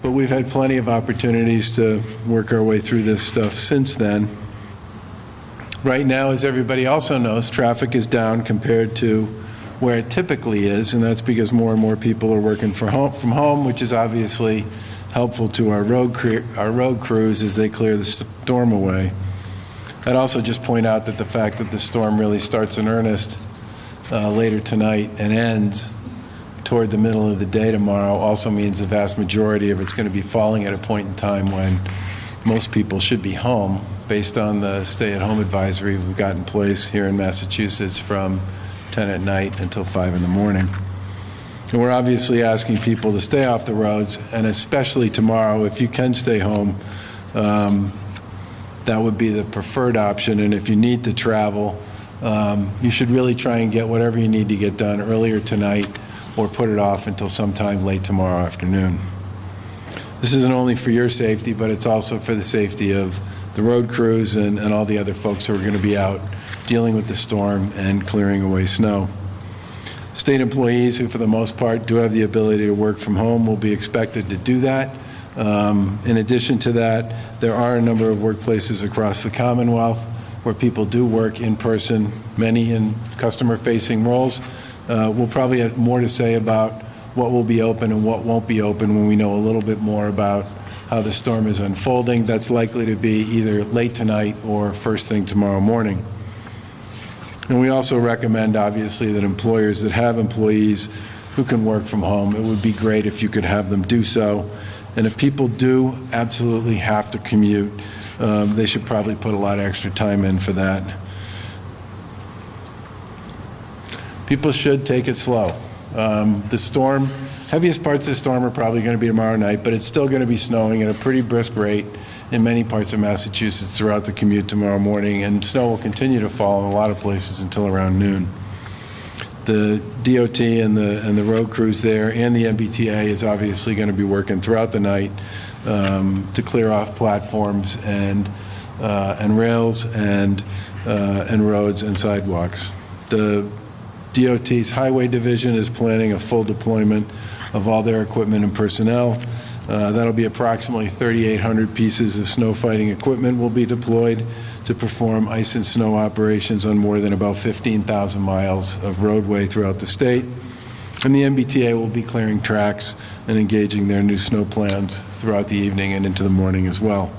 but we've had plenty of opportunities to work our way through this stuff since then. Right now, as everybody also knows, traffic is down compared to where it typically is, and that's because more and more people are working from home, which is obviously helpful to our road crews as they clear the storm away. I'd also just point out that the fact that the storm really starts in earnest later tonight and ends toward the middle of the day tomorrow also means the vast majority of it's going to be falling at a point in time when most people should be home, based on the stay-at-home advisory we've got in place here in Massachusetts from 10 at night until 5 in the morning. And we're obviously asking people to stay off the roads, and especially tomorrow, if you can stay home, that would be the preferred option. And if you need to travel, you should really try and get whatever you need to get done earlier tonight or put it off until sometime late tomorrow afternoon. This isn't only for your safety, but it's also for the safety of the road crews and all the other folks who are going to be out dealing with the storm and clearing away snow. State employees who, for the most part, do have the ability to work from home will be expected to do that. In addition to that, there are a number of workplaces across the Commonwealth where people do work in person, many in customer-facing roles. We'll probably have more to say about what will be open and what won't be open when we know a little bit more about how the storm is unfolding. That's likely to be either late tonight or first thing tomorrow morning. And we also recommend, obviously, that employers that have employees who can work from home, it would be great if you could have them do so. And if people do absolutely have to commute, they should probably put a lot of extra time in for that. People should take it slow. The storm, heaviest parts of the storm are probably going to be tomorrow night, but it's still going to be snowing at a pretty brisk rate in many parts of Massachusetts throughout the commute tomorrow morning, and snow will continue to fall in a lot of places until around noon. The DOT and the road crews there and the MBTA is obviously going to be working throughout the night to clear off platforms and rails and roads and sidewalks. The DOT's Highway Division is planning a full deployment of all their equipment and personnel. That'll be approximately 3,800 pieces of snow fighting equipment will be deployed to perform ice and snow operations on more than about 15,000 miles of roadway throughout the state. And the MBTA will be clearing tracks and engaging their new snow plans throughout the evening and into the morning as well.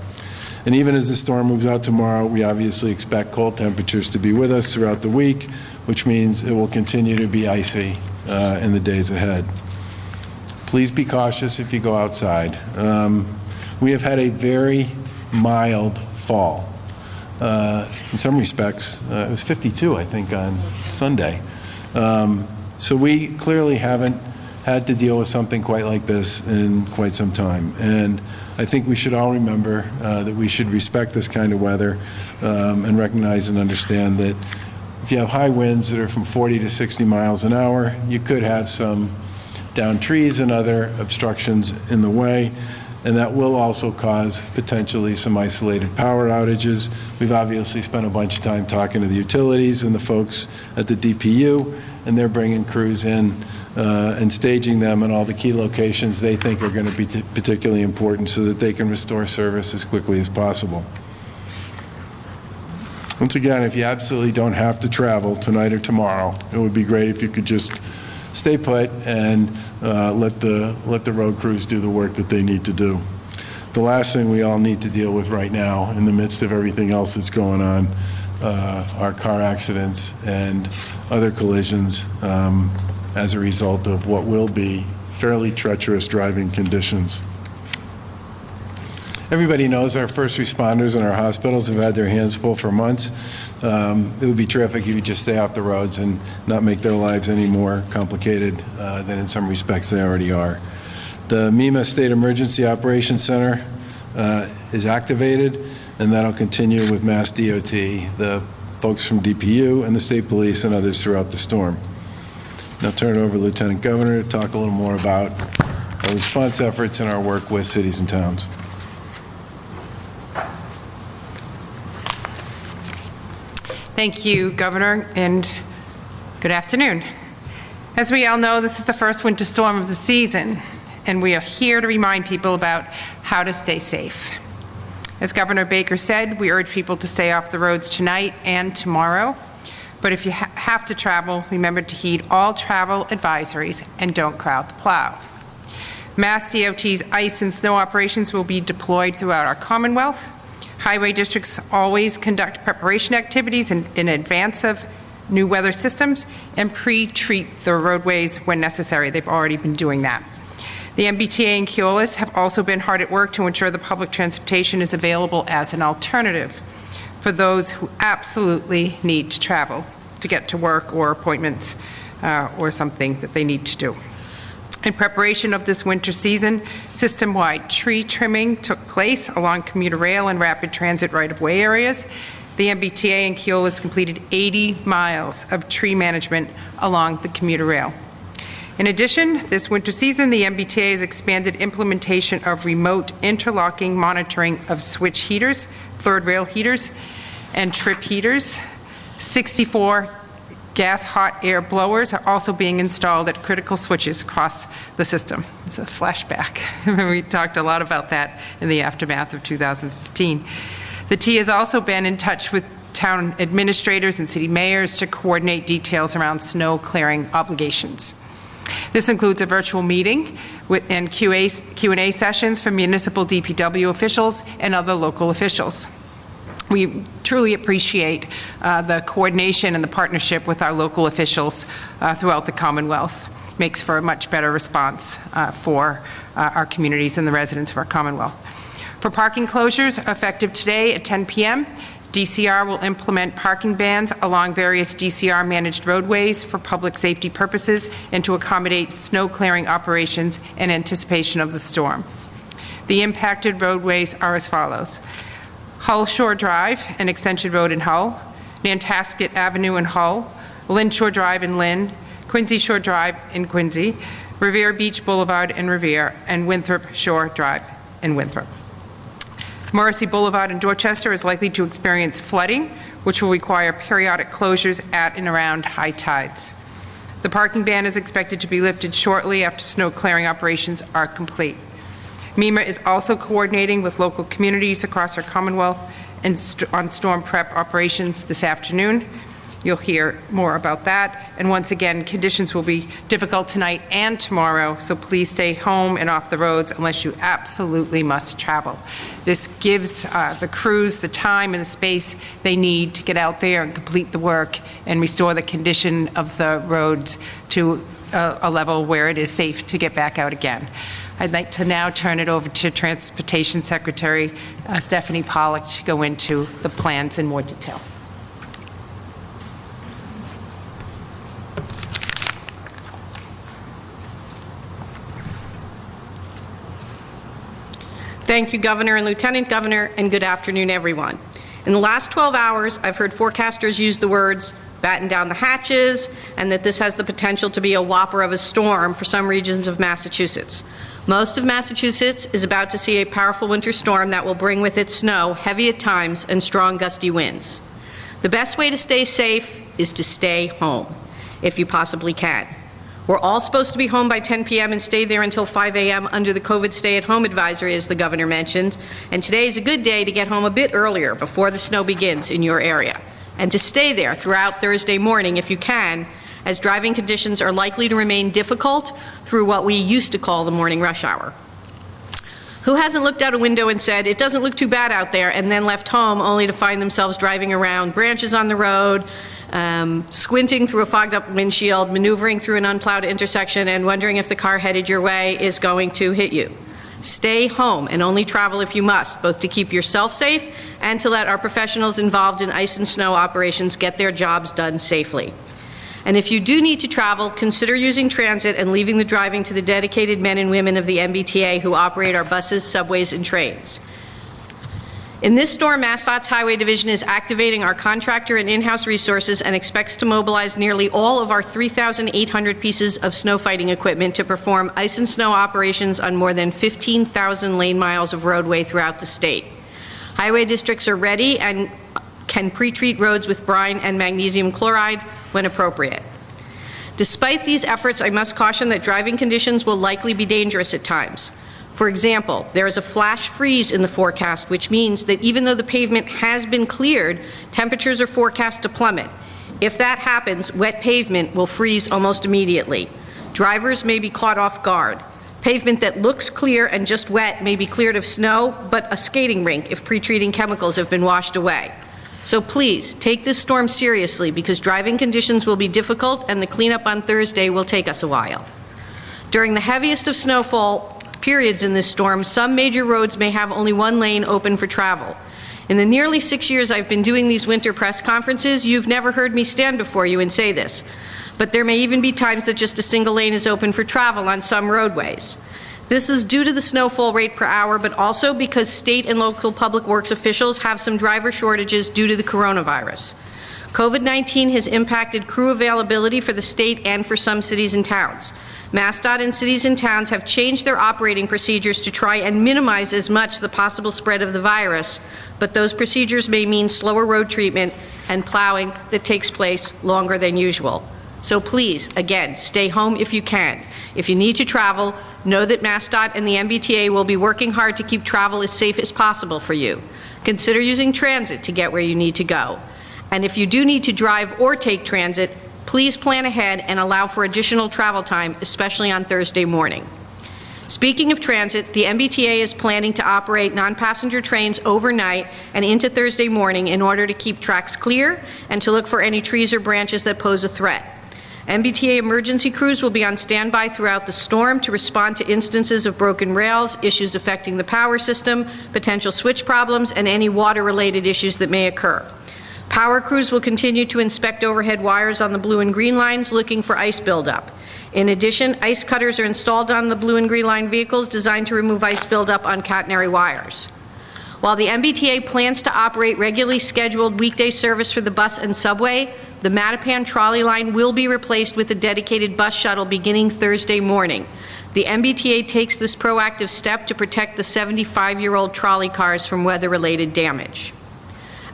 And even as the storm moves out tomorrow, we obviously expect cold temperatures to be with us throughout the week, which means it will continue to be icy in the days ahead. Please be cautious if you go outside. We have had a very mild fall. In some respects, it was 52, I think, on Sunday. So we clearly haven't had to deal with something quite like this in quite some time. And I think we should all remember that we should respect this kind of weather and recognize and understand that if you have high winds that are from 40 to 60 miles an hour, you could have some downed trees and other obstructions in the way, and that will also cause potentially some isolated power outages. We've obviously spent a bunch of time talking to the utilities and the folks at the DPU, and they're bringing crews in and staging them in all the key locations they think are going to be particularly important so that they can restore service as quickly as possible. Once again, if you absolutely don't have to travel tonight or tomorrow, it would be great if you could just stay put and let the road crews do the work that they need to do. The last thing we all need to deal with right now, in the midst of everything else that's going on, are car accidents and other collisions as a result of what will be fairly treacherous driving conditions. Everybody knows our first responders and our hospitals have had their hands full for months. It would be terrific if you could just stay off the roads and not make their lives any more complicated than in some respects they already are. The MEMA State Emergency Operations Center is activated, and that'll continue with Mass DOT, the folks from DPU and the state police and others throughout the storm. Now I'll turn it over to Lieutenant Governor to talk a little more about our response efforts and our work with cities and towns. Thank you, Governor, and good afternoon. As we all know, this is the first winter storm of the season, and we are here to remind people about how to stay safe. As Governor Baker said, we urge people to stay off the roads tonight and tomorrow. But if you have to travel, remember to heed all travel advisories and don't crowd the plow. Mass DOT's ice and snow operations will be deployed throughout our Commonwealth. Highway districts always conduct preparation activities in advance of new weather systems and pre-treat the roadways when necessary. They've already been doing that. The MBTA and Keolis have also been hard at work to ensure the public transportation is available as an alternative for those who absolutely need to travel to get to work or appointments or something that they need to do. In preparation of this winter season, system-wide tree trimming took place along commuter rail and rapid transit right-of-way areas. The MBTA and Keolis completed 80 miles of tree management along the commuter rail. In addition, this winter season, the MBTA has expanded implementation of remote interlocking monitoring of switch heaters, third rail heaters, and trip heaters. 64 gas hot air blowers are also being installed at critical switches across the system. It's a flashback. We talked a lot about that in the aftermath of 2015. The T has also been in touch with town administrators and city mayors to coordinate details around snow clearing obligations. This includes a virtual meeting and Q&A sessions for municipal DPW officials and other local officials. We truly appreciate the coordination and the partnership with our local officials throughout the Commonwealth. Makes for a much better response for our communities and the residents of our Commonwealth. For parking closures, effective today at 10 p.m., DCR will implement parking bans along various DCR-managed roadways for public safety purposes and to accommodate snow clearing operations in anticipation of the storm. The impacted roadways are as follows: Hull Shore Drive and Extension Road in Hull, Nantasket Avenue in Hull, Lynn Shore Drive in Lynn, Quincy Shore Drive in Quincy, Revere Beach Boulevard in Revere, and Winthrop Shore Drive in Winthrop. Morrissey Boulevard in Dorchester is likely to experience flooding, which will require periodic closures at and around high tides. The parking ban is expected to be lifted shortly after snow clearing operations are complete. MEMA is also coordinating with local communities across our Commonwealth and on storm prep operations this afternoon. You'll hear more about that. And once again, conditions will be difficult tonight and tomorrow, so please stay home and off the roads unless you absolutely must travel. This gives the crews the time and the space they need to get out there and complete the work and restore the condition of the roads to a level where it is safe to get back out again. I'd like to now turn it over to Transportation Secretary Stephanie Pollack to go into the plans in more detail. Thank you, Governor and Lieutenant Governor, and good afternoon, everyone. In the last 12 hours, I've heard forecasters use the words batten down the hatches, and that this has the potential to be a whopper of a storm for some regions of Massachusetts. Most of Massachusetts is about to see a powerful winter storm that will bring with it snow, heavy at times, and strong gusty winds. The best way to stay safe is to stay home, if you possibly can. We're all supposed to be home by 10 p.m. and stay there until 5 a.m. under the COVID stay-at-home advisory, as the governor mentioned, and today is a good day to get home a bit earlier before the snow begins in your area, and to stay there throughout Thursday morning if you can, as driving conditions are likely to remain difficult through what we used to call the morning rush hour. Who hasn't looked out a window and said, it doesn't look too bad out there, and then left home only to find themselves driving around branches on the road, squinting through a fogged up windshield, maneuvering through an unplowed intersection, and wondering if the car headed your way is going to hit you? Stay home and only travel if you must, both to keep yourself safe and to let our professionals involved in ice and snow operations get their jobs done safely. And if you do need to travel, consider using transit and leaving the driving to the dedicated men and women of the MBTA who operate our buses, subways, and trains. In this storm, MassDOT's Highway Division is activating our contractor and in-house resources and expects to mobilize nearly all of our 3,800 pieces of snow fighting equipment to perform ice and snow operations on more than 15,000 lane miles of roadway throughout the state. Highway districts are ready and can pre-treat roads with brine and magnesium chloride when appropriate. Despite these efforts, I must caution that driving conditions will likely be dangerous at times. For example, there is a flash freeze in the forecast, which means that even though the pavement has been cleared, temperatures are forecast to plummet. If that happens, wet pavement will freeze almost immediately. Drivers may be caught off guard. Pavement that looks clear and just wet may be cleared of snow, but a skating rink if pre-treating chemicals have been washed away. So please, take this storm seriously because driving conditions will be difficult and the cleanup on Thursday will take us a while. During the heaviest of snowfall periods in this storm, some major roads may have only one lane open for travel. In the nearly 6 years I've been doing these winter press conferences, you've never heard me stand before you and say this. But there may even be times that just a single lane is open for travel on some roadways. This is due to the snowfall rate per hour, but also because state and local public works officials have some driver shortages due to the coronavirus. COVID-19 has impacted crew availability for the state and for some cities and towns. MassDOT and cities and towns have changed their operating procedures to try and minimize as much the possible spread of the virus, but those procedures may mean slower road treatment and plowing that takes place longer than usual. So please, again, stay home if you can. If you need to travel, know that MassDOT and the MBTA will be working hard to keep travel as safe as possible for you. Consider using transit to get where you need to go. And if you do need to drive or take transit, please plan ahead and allow for additional travel time, especially on Thursday morning. Speaking of transit, the MBTA is planning to operate non-passenger trains overnight and into Thursday morning in order to keep tracks clear and to look for any trees or branches that pose a threat. MBTA emergency crews will be on standby throughout the storm to respond to instances of broken rails, issues affecting the power system, potential switch problems, and any water-related issues that may occur. Power crews will continue to inspect overhead wires on the blue and green lines looking for ice buildup. In addition, ice cutters are installed on the blue and green line vehicles designed to remove ice buildup on catenary wires. While the MBTA plans to operate regularly scheduled weekday service for the bus and subway, the Mattapan trolley line will be replaced with a dedicated bus shuttle beginning Thursday morning. The MBTA takes this proactive step to protect the 75-year-old trolley cars from weather-related damage.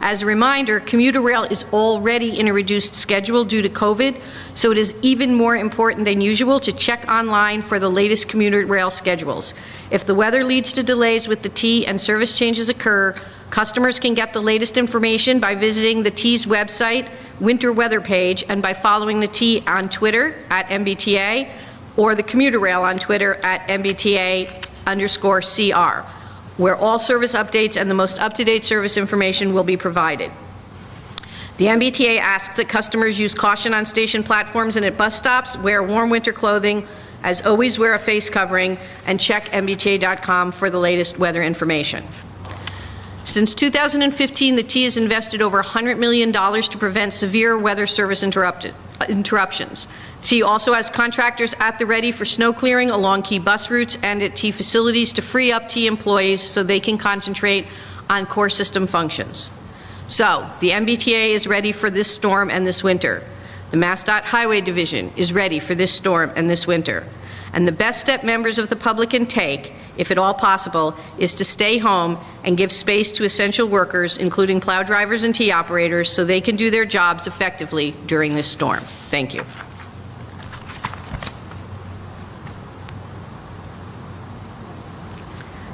As a reminder, commuter rail is already in a reduced schedule due to COVID, so it is even more important than usual to check online for the latest commuter rail schedules. If the weather leads to delays with the T and service changes occur, customers can get the latest information by visiting the T's website, winter weather page, and by following the T on Twitter at MBTA or the commuter rail on Twitter at MBTA_CR. Where all service updates and the most up-to-date service information will be provided. The MBTA asks that customers use caution on station platforms and at bus stops, wear warm winter clothing, as always wear a face covering, and check mbta.com for the latest weather information. Since 2015, the T has invested over $100 million to prevent severe weather service interruptions. T also has contractors at the ready for snow clearing along key bus routes and at T facilities to free up T employees so they can concentrate on core system functions. So, the MBTA is ready for this storm and this winter. The MassDOT Highway Division is ready for this storm and this winter. And the best step members of the public can take, if at all possible, is to stay home and give space to essential workers, including plow drivers and T operators, so they can do their jobs effectively during this storm. Thank you.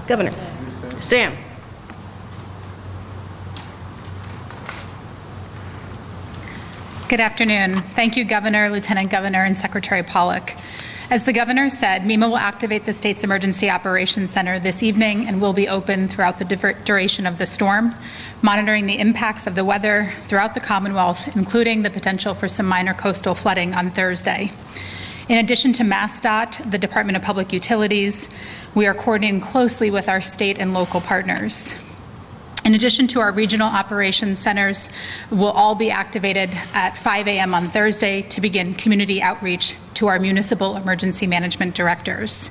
Governor. Sam. Good afternoon. Thank you, Governor, Lieutenant Governor, and Secretary Pollock. As the Governor said, MEMA will activate the state's Emergency Operations Center this evening and will be open throughout the duration of the storm, monitoring the impacts of the weather throughout the Commonwealth, including the potential for some minor coastal flooding on Thursday. In addition to MassDOT, the Department of Public Utilities, we are coordinating closely with our state and local partners. In addition to our regional operations centers, will all be activated at 5 a.m. on Thursday to begin community outreach to our municipal emergency management directors.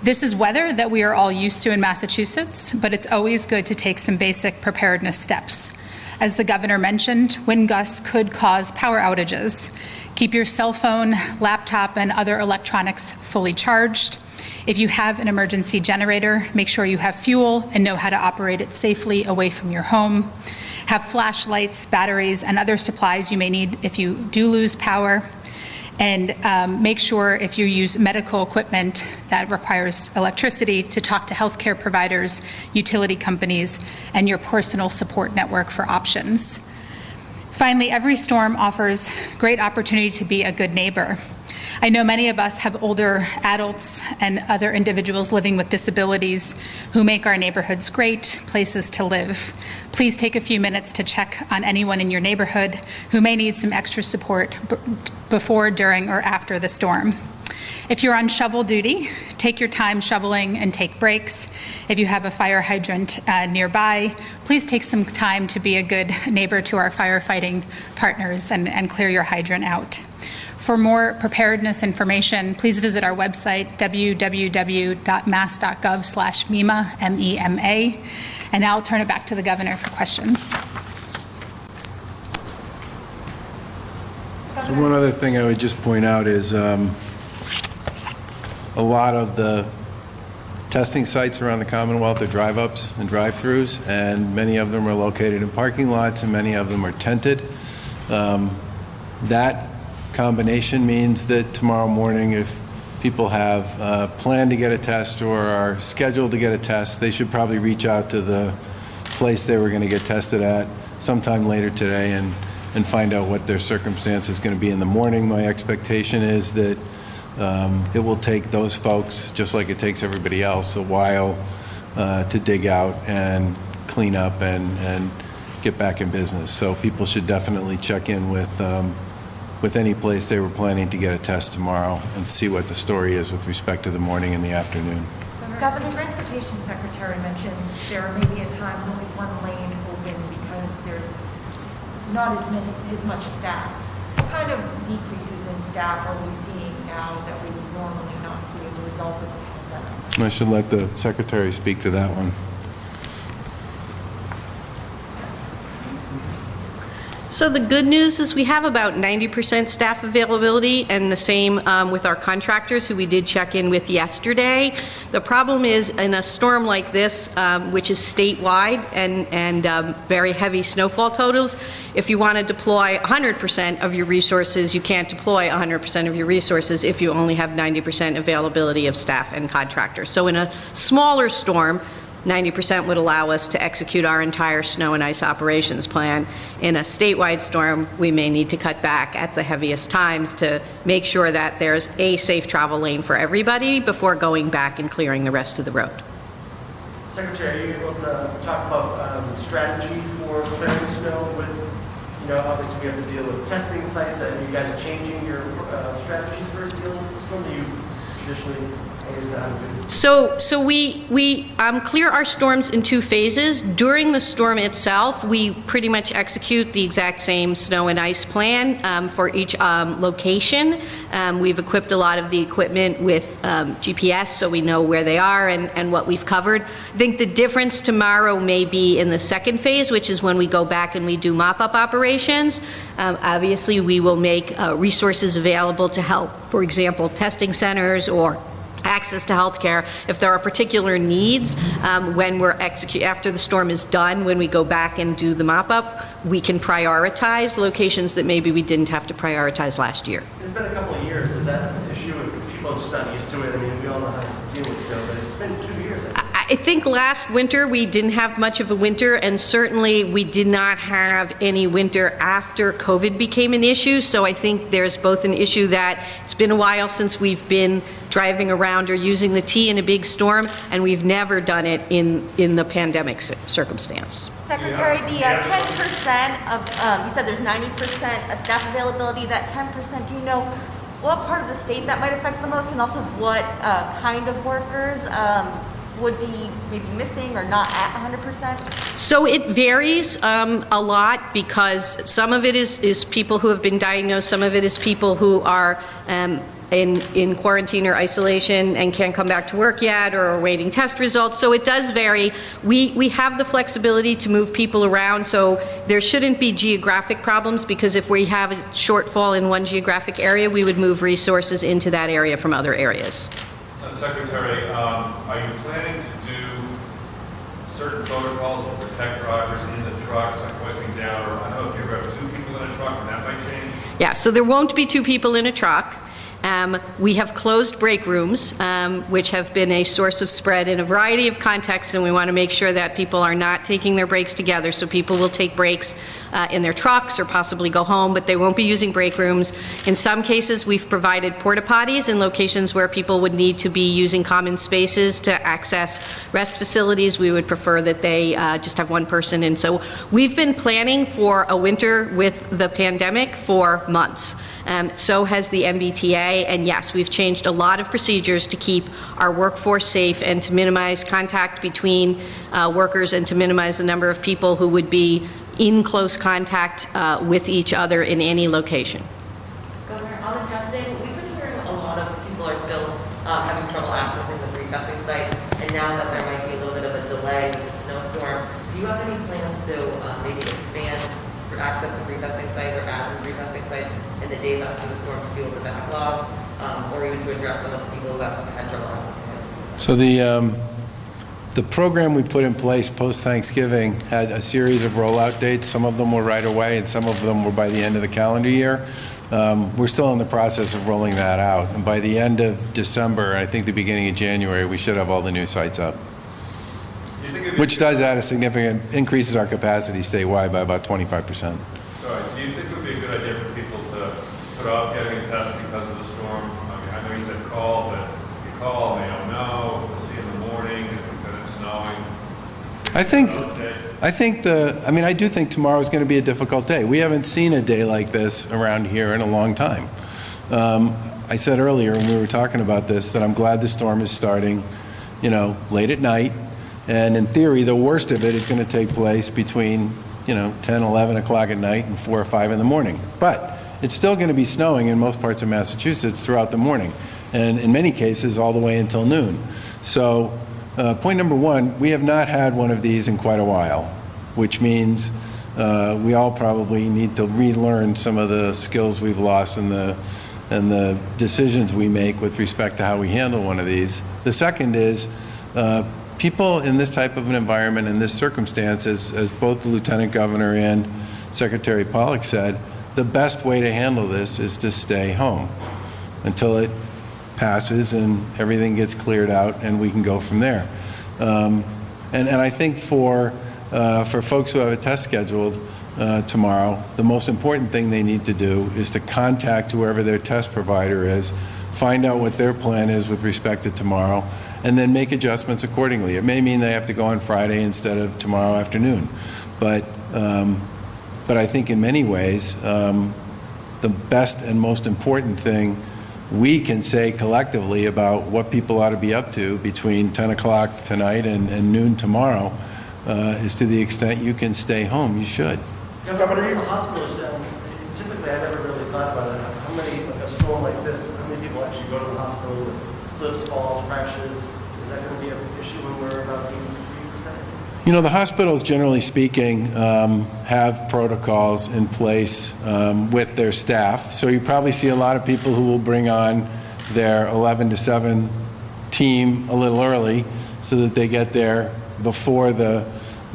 This is weather that we are all used to in Massachusetts, but it's always good to take some basic preparedness steps. As the Governor mentioned, wind gusts could cause power outages. Keep your cell phone, laptop, and other electronics fully charged. If you have an emergency generator, make sure you have fuel and know how to operate it safely away from your home. Have flashlights, batteries, and other supplies you may need if you do lose power. And make sure if you use medical equipment that requires electricity to talk to healthcare providers, utility companies, and your personal support network for options. Finally, every storm offers great opportunity to be a good neighbor. I know many of us have older adults and other individuals living with disabilities who make our neighborhoods great places to live. Please take a few minutes to check on anyone in your neighborhood who may need some extra support before, during, or after the storm. If you're on shovel duty, take your time shoveling and take breaks. If you have a fire hydrant nearby, please take some time to be a good neighbor to our firefighting partners and clear your hydrant out. For more preparedness information, please visit our website, www.mass.gov/MEMA, M-E-M-A. And now I'll turn it back to the governor for questions. So one other thing I would just point out is a lot of the testing sites around the Commonwealth are drive-ups and drive-throughs, and many of them are located in parking lots, and many of them are tented. That combination means that tomorrow morning, if people have planned to get a test or are scheduled to get a test, they should probably reach out to the place they were going to get tested at sometime later today and find out what their circumstance is going to be in the morning. My expectation is that it will take those folks, just like it takes everybody else, a while to dig out and clean up and get back in business. So people should definitely check in with any place they were planning to get a test tomorrow and see what the story is with respect to the morning and the afternoon. Governor, Transportation Secretary mentioned there may be at times only one lane open because there's not as much staff. What kind of decreases in staff are we seeing now that we would normally not see as a result of the pandemic? I should let the Secretary speak to that one. So the good news is we have about 90% staff availability, and the same with our contractors who we did check in with yesterday. The problem is in a storm like this, which is statewide and very heavy snowfall totals, if you want to deploy 100% of your resources, you can't deploy 100% of your resources if you only have 90% availability of staff and contractors. So in a smaller storm, 90% would allow us to execute our entire snow and ice operations plan. In a statewide storm, we may need to cut back at the heaviest times to make sure that there's a safe travel lane for everybody before going back and clearing the rest of the road. Secretary, are you able to talk about strategy for clearing snow with, obviously we have to deal with testing sites. Are you guys changing your strategy for dealing with snow? Do you traditionally always know how to do? So we clear our storms in two phases. During the storm itself, we pretty much execute the exact same snow and ice plan for each location. We've equipped a lot of the equipment with GPS so we know where they are and what we've covered. I think the difference tomorrow may be in the second phase, which is when we go back and we do mop-up operations. Obviously, we will make resources available to help, for example, testing centers or access to healthcare. If there are particular needs, when we're after the storm is done, when we go back and do the mop-up, we can prioritize locations that maybe we didn't have to prioritize last year. It's been a couple of years. Is that an issue? People are just not used to it. I mean, we all know how to deal with snow, but it's been 2 years. I think last winter we didn't have much of a winter, and certainly we did not have any winter after COVID became an issue. So I think there's both an issue that it's been a while since we've been driving around or using the T in a big storm, and we've never done it in the pandemic circumstance. Secretary, the 10% of, you said there's 90% of staff availability, that 10%, do you know what part of the state that might affect the most, and also what kind of workers would be maybe missing or not at 100%? So it varies a lot, because some of it is people who have been diagnosed, some of it is people who are in quarantine or isolation and can't come back to work yet or are awaiting test results. So it does vary. We have the flexibility to move people around, so there shouldn't be geographic problems, because if we have a shortfall in one geographic area, we would move resources into that area from other areas. Secretary, are you planning to do certain protocols to protect drivers in the trucks, like wiping down, or I don't know if you have 2 people in a truck and that might change? Yeah, so there won't be 2 people in a truck. We have closed break rooms, which have been a source of spread in a variety of contexts, and we want to make sure that people are not taking their breaks together, so people will take breaks in their trucks or possibly go home, but they won't be using break rooms. In some cases, we've provided porta potties in locations where people would need to be using common spaces to access rest facilities. We would prefer that they just have one person in. So we've been planning for a winter with the pandemic for months. So has the MBTA, and yes, we've changed a lot of procedures to keep our workforce safe and to minimize contact between workers and to minimize the number of people who would be in close contact with each other in any location. Governor, on the testing, we've been hearing a lot of people are still having trouble accessing the free testing site, and now that there might be a little bit of a delay with the snowstorm, do you have any plans to maybe expand for access to free testing sites or add some free testing sites in the days after the storm to deal with the backlog, or even to address some of the people who have had trouble accessing it? So the program we put in place post-Thanksgiving had a series of rollout dates. Some of them were right away, and some of them were by the end of the calendar year. We're still in the process of rolling that out, and by the end of December, I think the beginning of January, we should have all the new sites up, which does add a significant, increases our capacity statewide by about 25%. Sorry, do you think it would be a good idea for people to put off getting a test because of the storm? I mean, I know you said call, but you call, they don't know, we'll see in the morning, because it's snowing. I do think tomorrow is going to be a difficult day. We haven't seen a day like this around here in a long time. I said earlier when we were talking about this that I'm glad the storm is starting, late at night. And in theory, the worst of it is going to take place between, 10, 11 o'clock at night and 4 or 5 in the morning. But it's still going to be snowing in most parts of Massachusetts throughout the morning, and in many cases all the way until noon. So point number one, we have not had one of these in quite a while, which means we all probably need to relearn some of the skills we've lost and the decisions we make with respect to how we handle one of these. The second is people in this type of an environment, in this circumstance, as both the Lieutenant Governor and Secretary Pollack said, the best way to handle this is to stay home until it passes and everything gets cleared out and we can go from there. And I think for folks who have a test scheduled tomorrow, the most important thing they need to do is to contact whoever their test provider is, find out what their plan is with respect to tomorrow, and then make adjustments accordingly. It may mean they have to go on Friday instead of tomorrow afternoon, but I think in many ways, the best and most important thing we can say collectively about what people ought to be up to between 10 o'clock tonight and noon tomorrow is, to the extent you can stay home, you should. Governor, even hospitals, typically I never really thought about it. How many, like a storm like this, how many people actually go to the hospital with slips, falls, crashes? Is that going to be an issue when we're about 83%? The hospitals, generally speaking, have protocols in place with their staff. So you probably see a lot of people who will bring on their 11 to 7 team a little early so that they get there before the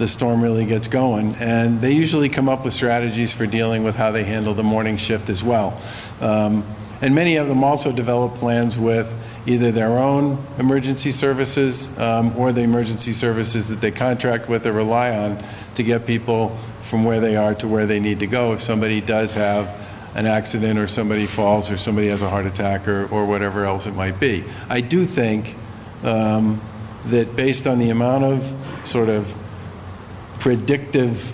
storm really gets going. And they usually come up with strategies for dealing with how they handle the morning shift as well. And many of them also develop plans with either their own emergency services or the emergency services that they contract with or rely on to get people from where they are to where they need to go if somebody does have an accident or somebody falls or somebody has a heart attack or whatever else it might be. I do think that based on the amount of sort of predictive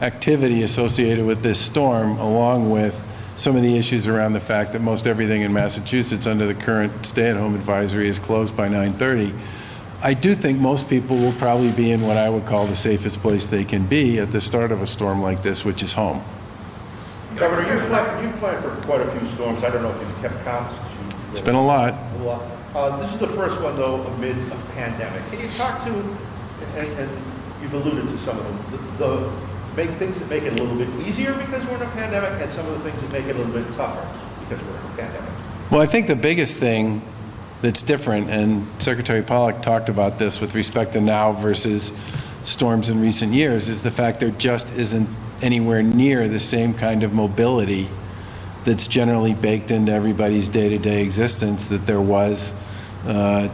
activity associated with this storm, along with some of the issues around the fact that most everything in Massachusetts under the current stay-at-home advisory is closed by 9:30, I do think most people will probably be in what I would call the safest place they can be at the start of a storm like this, which is home. Governor, you've planned for quite a few storms. I don't know if you've kept counts. It's been a lot. This is the first one, though, amid a pandemic. Can you talk to, and you've alluded to some of them, make things that make it a little bit easier because we're in a pandemic, and some of the things that make it a little bit tougher because we're in a pandemic? Well, I think the biggest thing that's different, and Secretary Pollack talked about this with respect to now versus storms in recent years, is the fact there just isn't anywhere near the same kind of mobility that's generally baked into everybody's day-to-day existence that there was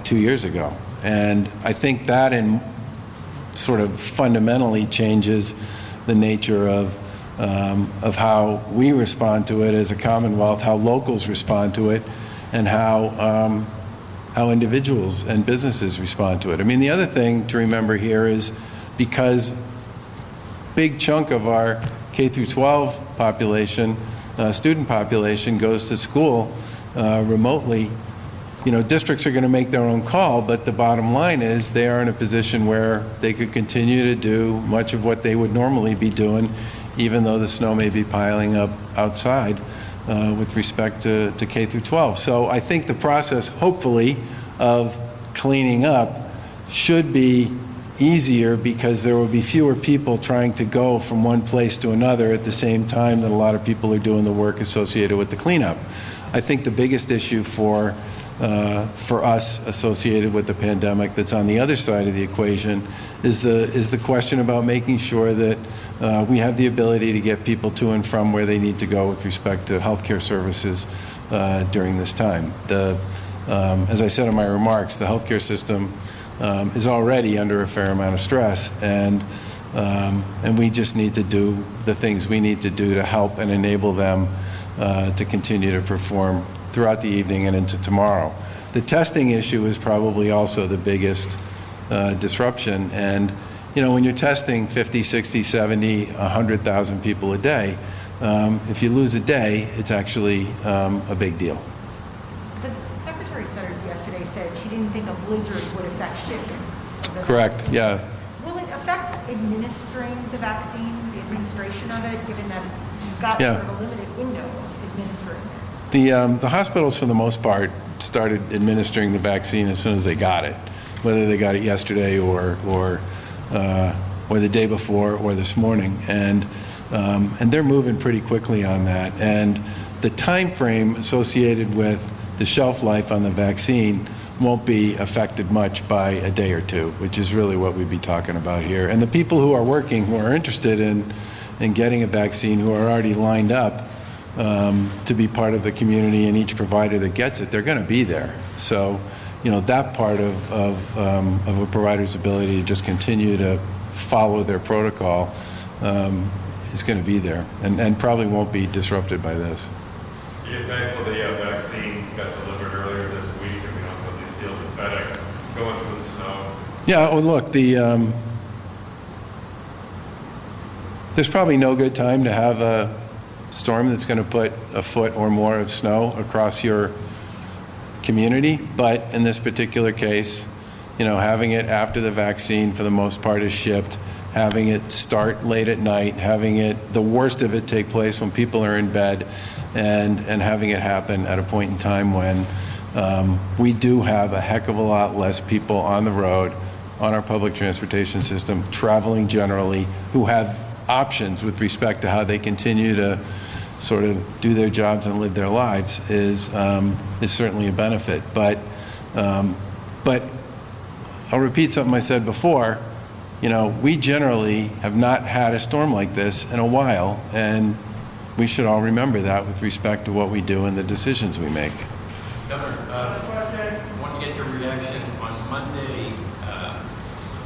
2 years ago. And I think that in sort of fundamentally changes the nature of how we respond to it as a Commonwealth, how locals respond to it, and how individuals and businesses respond to it. I mean, the other thing to remember here is because big chunk of our K through 12 population, student population, goes to school remotely, you know, districts are going to make their own call, but the bottom line is they are in a position where they could continue to do much of what they would normally be doing, even though the snow may be piling up outside with respect to K through 12. So I think the process, hopefully, of cleaning up should be easier because there will be fewer people trying to go from one place to another at the same time that a lot of people are doing the work associated with the cleanup. I think the biggest issue for us associated with the pandemic that's on the other side of the equation is the question about making sure that we have the ability to get people to and from where they need to go with respect to healthcare services during this time. As I said in my remarks, the healthcare system is already under a fair amount of stress, and we just need to do the things we need to do to help and enable them to continue to perform throughout the evening and into tomorrow. The testing issue is probably also the biggest disruption, and you know, when you're testing 50, 60, 70, 100,000 people a day, if you lose a day, it's actually a big deal. The Secretary of State yesterday said she didn't think a blizzard would affect shipments. Correct, yeah. Will it affect administering the vaccine, the administration of it, given that you've got sort of a limited window of administering it? The hospitals, for the most part, started administering the vaccine as soon as they got it, whether they got it yesterday or the day before or this morning, and they're moving pretty quickly on that. And the time frame associated with the shelf life on the vaccine won't be affected much by a day or two, which is really what we'd be talking about here. And the people who are working, who are interested in getting a vaccine, who are already lined up to be part of the community, and each provider that gets it, they're going to be there. So, you know, that part of a provider's ability to just continue to follow their protocol is going to be there, and probably won't be disrupted by this. You're thankful the vaccine got delivered earlier this week, and we don't have these deals with FedEx going through the snow. Yeah, well, look, there's probably no good time to have a storm that's going to put a foot or more of snow across your community, but in this particular case, you know, having it after the vaccine for the most part is shipped, having it start late at night, having it, the worst of it, take place when people are in bed, and having it happen at a point in time when we do have a heck of a lot less people on the road, on our public transportation system, traveling generally, who have options with respect to how they continue to sort of do their jobs and live their lives is certainly a benefit. But I'll repeat something I said before. You know, we generally have not had a storm like this in a while, and we should all remember that with respect to what we do and the decisions we make. Governor, I want to get your reaction. On Monday,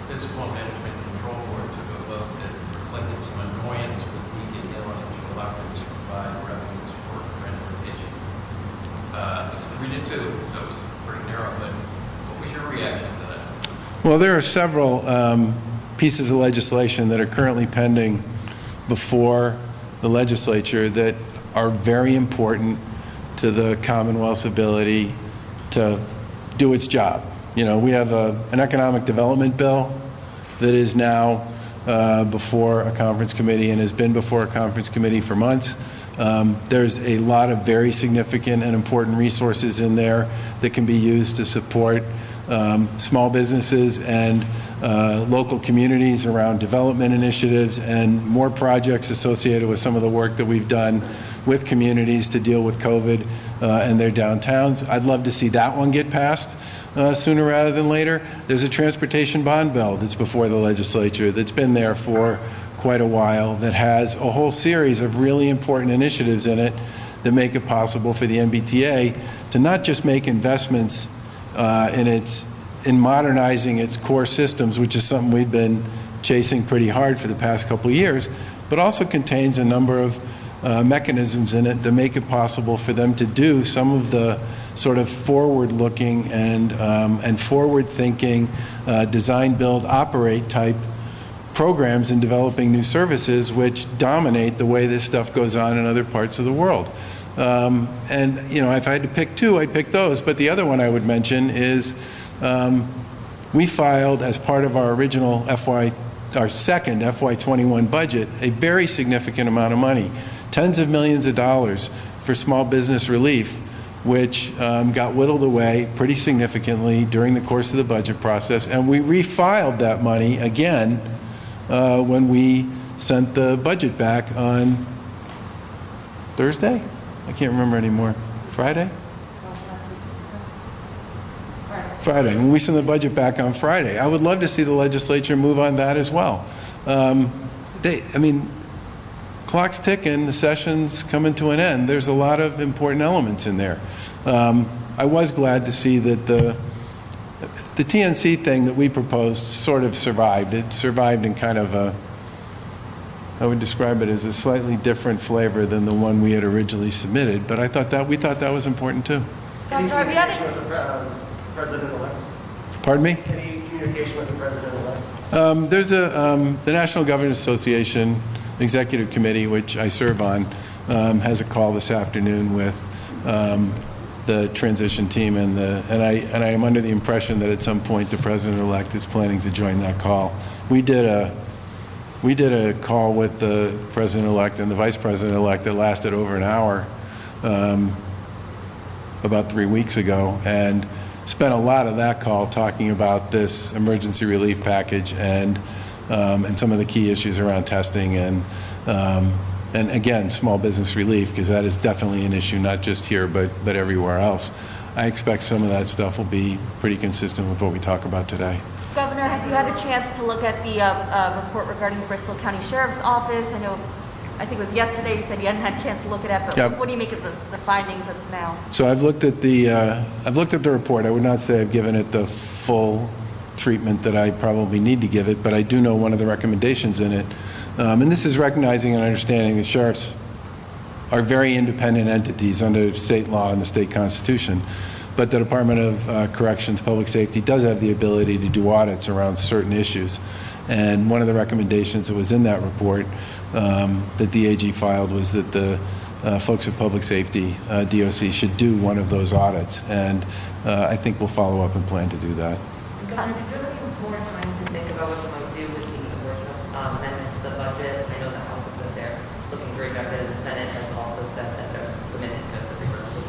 Physical Management Control Board took a vote that reflected some annoyance with Beacon Hill and its reluctance to provide revenues for transportation. It's 3-2, so it was pretty narrow, but what was your reaction to that? Well, there are several pieces of legislation that are currently pending before the legislature that are very important to the Commonwealth's ability to do its job. You know, we have an economic development bill that is now before a conference committee and has been before a conference committee for months. There's a lot of very significant and important resources in there that can be used to support small businesses and local communities around development initiatives and more projects associated with some of the work that we've done with communities to deal with COVID and their downtowns. I'd love to see that one get passed sooner rather than later. There's a transportation bond bill that's before the legislature that's been there for quite a while that has a whole series of really important initiatives in it that make it possible for the MBTA to not just make investments in modernizing its core systems, which is something we've been chasing pretty hard for the past couple of years, but also contains a number of mechanisms in it that make it possible for them to do some of the sort of forward-looking and forward-thinking design, build, operate type programs in developing new services, which dominate the way this stuff goes on in other parts of the world. And if I had to pick two, I'd pick those. But the other one I would mention is we filed, as part of our original our second FY21 budget, a very significant amount of money, tens of millions of dollars for small business relief, which got whittled away pretty significantly during the course of the budget process. And we refiled that money again when we sent the budget back on Thursday? I can't remember anymore. Friday? Friday. When we send the budget back on Friday. I would love to see the legislature move on that as well. Clock's ticking, the session's coming to an end. There's a lot of important elements in there. I was glad to see that the TNC thing that we proposed sort of survived. It survived in kind of I would describe it as a slightly different flavor than the one we had originally submitted, but we thought that was important too. Any communication with the President-elect? Pardon me? Any communication with the President-elect? There's the National Governors Association Executive Committee, which I serve on, has a call this afternoon with the transition team, and I am under the impression that at some point the President-elect is planning to join that call. We did a call with the President-elect and the Vice President-elect that lasted over an hour about 3 weeks ago, and spent a lot of that call talking about this emergency relief package and some of the key issues around testing and again, small business relief, because that is definitely an issue, not just here, but everywhere else. I expect some of that stuff will be pretty consistent with what we talk about today. Governor, have you had a chance to look at the report regarding the Bristol County Sheriff's Office? I think it was yesterday you said you hadn't had a chance to look at it, but Yep. what do you make of the findings as of now? So I've looked at the report. I would not say I've given it the full treatment that I probably need to give it, but I do know one of the recommendations in it. And this is recognizing and understanding that sheriffs are very independent entities under state law and the state constitution. But the Department of Corrections Public Safety does have the ability to do audits around certain issues. And one of the recommendations that was in that report that the AG filed was that the folks at Public Safety, DOC, should do one of those audits. And I think we'll follow up and plan to do that. Governor, did you have any more time to think about what you might do with the abortion amendment to the budget? I know the House has said they're looking to reject it, and the Senate has also said that they're committed to the reversal.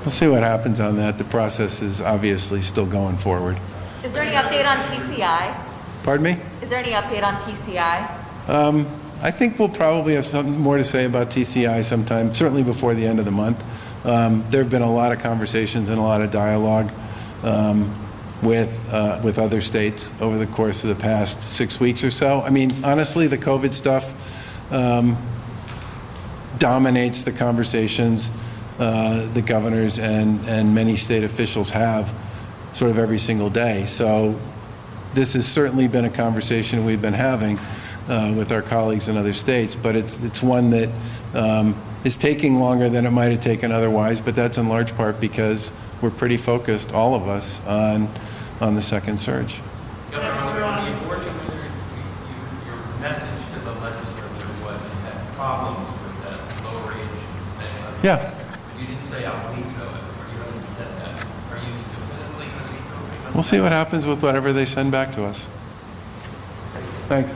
We'll see what happens on that. The process is obviously still going forward. Is there any update on TCI? Pardon me? Is there any update on TCI? I think we'll probably have something more to say about TCI sometime, certainly before the end of the month. There have been a lot of conversations and a lot of dialogue with other states over the course of the past 6 weeks or so. I mean, honestly, the COVID stuff dominates the conversations the governors and many state officials have sort of every single day. So this has certainly been a conversation we've been having with our colleagues in other states, but it's one that is taking longer than it might have taken otherwise, but that's in large part because we're pretty focused, all of us, on the second surge. Governor, on the abortion, your message to the legislature was you had problems with that lower age thing. Yeah. You didn't say I'll veto it, or you haven't said that. Are you definitively going to veto it? We'll see what happens with whatever they send back to us. Thanks.